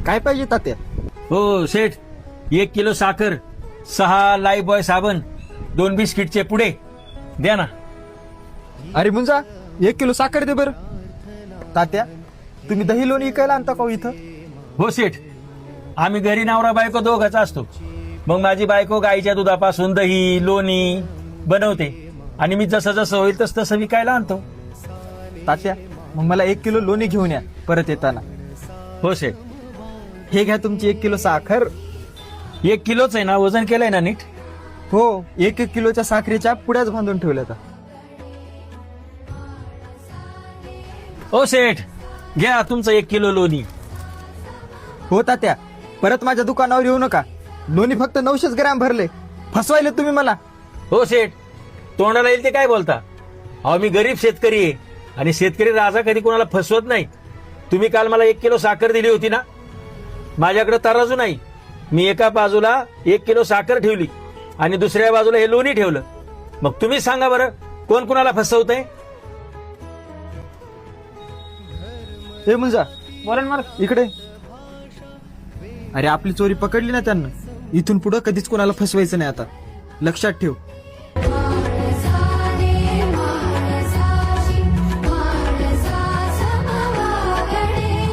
काय पाहिजे तात्या? हो सेठ, 1 किलो साखर, 6 लाईफ बॉय साबण, 2 बिस्किटचे पुडे द्या ना. अरे मुंजा, 1 किलो साखर दे बरं. तात्या, तुम्ही दही लोणी विकायला आणता का हो इथं? हो सेठ, आम्ही घरी नवरा बायको दोघाचा असतो. मग माझी बायको गाईच्या दुधापासून दही लोणी बनवते आणि मी जसं जसं होईल तसं विकायला आणतो. तात्या, मग मला 1 किलो लोणी घेऊन या परत येताना. हो सेठ. हे घ्या तुमची 1 किलो साखर. 1 किलोच आहे ना? वजन केलंय ना नीट? हो, 1 किलोच्या साखरेच्या पुड्याच बांधून ठेवल्या आता. हो सेठ, घ्या तुमचं 1 किलो लोणी. हो तात्या, परत माझ्या दुकानावर येऊ नका. लोणी फक्त 900 ग्रॅम भरले. फसवायले तुम्ही मला. हो सेठ, तोंडाला येईल ते काय बोलता? अहो, मी गरीब शेतकरी आहे आणि शेतकरी राजा कधी कोणाला फसवत नाही. तुम्ही काल मला 1 किलो साखर दिली होती ना, माझ्याकडे तराजू नाही. मी एका बाजूला 1 किलो साखर ठेवली आणि दुसऱ्या बाजूला हे लोणी ठेवलं. मग तुम्ही सांगा बरं, कोण कुणाला फसवतंय? हे मुंजा, बोला मला. इकडे. अरे आपली चोरी पकडली ना त्यांना. इथून पुढं कधीच कोणाला फसवायचं नाही आता. लक्षात ठेव.